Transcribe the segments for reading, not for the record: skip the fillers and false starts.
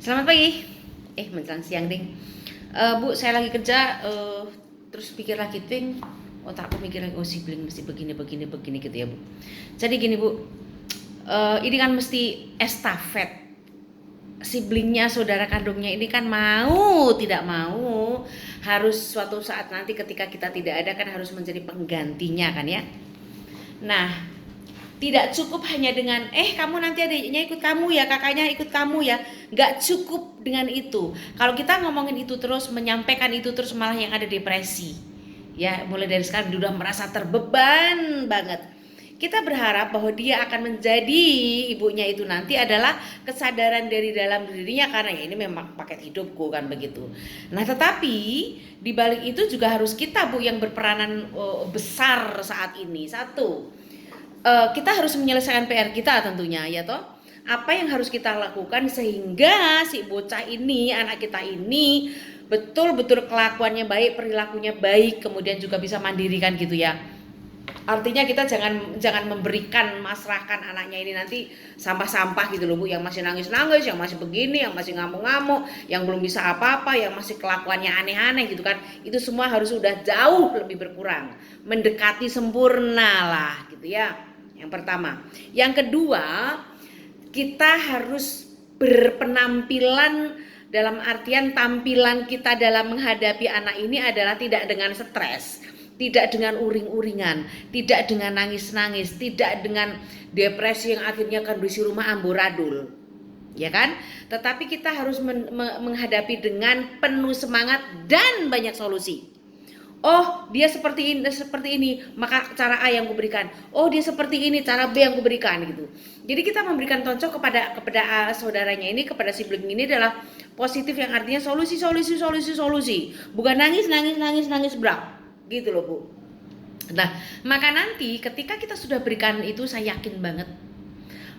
Selamat pagi. Menjelang siang ding. Bu, saya lagi kerja, terus pikir lagi ting, otakku mikir lagi, oh sibling mesti begini gitu ya Bu. Jadi gini Bu, ini kan mesti estafet. Siblingnya, saudara kandungnya ini kan mau tidak mau harus suatu saat nanti ketika kita tidak ada kan harus menjadi penggantinya kan ya. Nah, tidak cukup hanya dengan kamu nanti adiknya ikut kamu ya, kakaknya ikut kamu ya. Nggak cukup dengan itu. Kalau kita ngomongin itu terus, menyampaikan itu terus, malah yang ada depresi. Ya, mulai dari sekarang dia udah merasa terbeban banget. Kita berharap bahwa dia akan menjadi ibunya itu nanti adalah kesadaran dari dalam dirinya, karena ya ini memang paket hidupku kan begitu. Nah, tetapi di balik itu juga harus kita Bu yang berperanan besar saat ini. Satu, kita harus menyelesaikan PR kita tentunya ya toh. Apa yang harus kita lakukan sehingga si bocah ini, anak kita ini betul-betul kelakuannya baik, perilakunya baik, kemudian juga bisa mandiri kan gitu ya. Artinya kita jangan memberikan masrahkan anaknya ini nanti sampah-sampah gitu loh Bu, yang masih nangis-nangis, yang masih begini, yang masih ngamuk-ngamuk, yang belum bisa apa-apa, yang masih kelakuannya aneh-aneh gitu kan. Itu semua harus sudah jauh lebih berkurang, mendekati sempurna lah gitu ya. Yang pertama. Yang kedua, kita harus berpenampilan dalam artian tampilan kita dalam menghadapi anak ini adalah tidak dengan stres, tidak dengan uring-uringan, tidak dengan nangis-nangis, tidak dengan depresi yang akhirnya kondisi rumah amburadul, ya kan? Tetapi kita harus menghadapi dengan penuh semangat dan banyak solusi. Oh, dia seperti ini, maka cara A yang kuberikan. Oh, dia seperti ini, cara B yang kuberikan gitu. Jadi kita memberikan contoh kepada saudaranya ini, kepada sibling ini adalah positif, yang artinya solusi. Bukan nangis berak. Gitu loh Bu. Nah, maka nanti ketika kita sudah berikan itu, saya yakin banget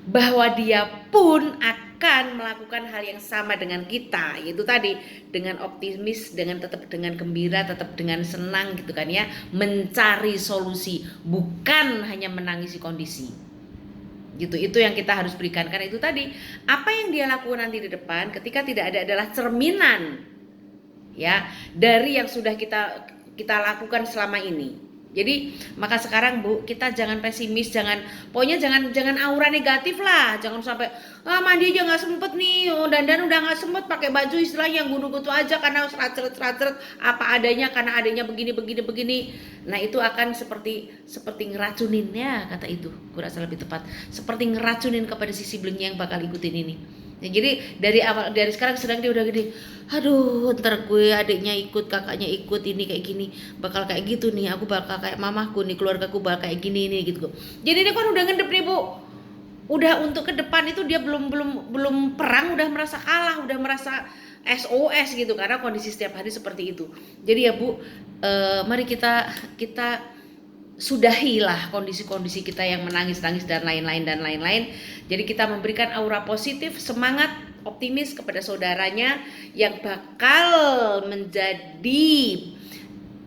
bahwa dia pun akan melakukan hal yang sama dengan kita, yaitu tadi dengan optimis, dengan tetap dengan gembira, tetap dengan senang gitu kan ya, mencari solusi, bukan hanya menangisi kondisi. Gitu, itu yang kita harus berikan. Karena itu tadi, apa yang dia lakukan nanti di depan ketika tidak ada adalah cerminan ya dari yang sudah kita lakukan selama ini. Jadi maka sekarang Bu, kita jangan pesimis, pokoknya jangan aura negatif lah, jangan sampai mandi aja nggak sempet nih, dandan udah nggak sempet, pakai baju istilahnya yang gudu-gudu aja karena seracret apa adanya, karena adanya begini. Nah itu akan seperti ngeracunin ya, kata itu kurasa lebih tepat, seperti ngeracunin kepada si siblingnya yang bakal ikutin ini. Ya, jadi dari sekarang sedang dia udah gede, aduh ntar gue adiknya ikut, kakaknya ikut, ini kayak gini, bakal kayak gitu nih, aku bakal kayak mamahku nih, keluargaku bakal kayak gini nih gitu. Jadi ini kan udah ngedep nih Bu, udah untuk ke depan itu dia belum perang udah merasa kalah, udah merasa SOS gitu, karena kondisi setiap hari seperti itu. Jadi ya Bu, mari kita sudahilah kondisi-kondisi kita yang menangis-nangis dan lain-lain. Jadi kita memberikan aura positif, semangat, optimis kepada saudaranya yang bakal menjadi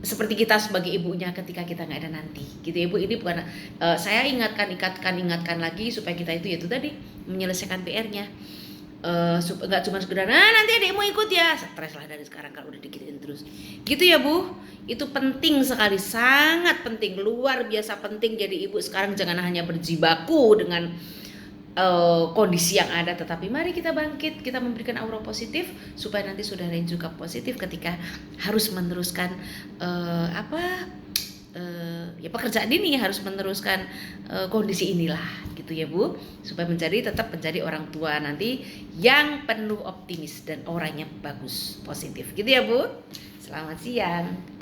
seperti kita sebagai ibunya ketika kita nggak ada nanti, gitu ya Bu. Ini bukan saya ingatkan lagi supaya kita itu tadi menyelesaikan PR-nya. Nggak cuma sekedar nanti adikmu ikut ya, stres lah dari sekarang kalau udah digituin terus gitu ya Bu. Itu penting sekali, sangat penting, luar biasa penting. Jadi ibu sekarang jangan hanya berjibaku dengan kondisi yang ada, tetapi mari kita bangkit, kita memberikan aura positif supaya nanti saudaranya juga positif ketika harus meneruskan pekerjaan ini, harus meneruskan kondisi inilah gitu ya Bu, supaya tetap menjadi orang tua nanti yang penuh optimis dan orangnya bagus, positif gitu ya Bu. Selamat siang.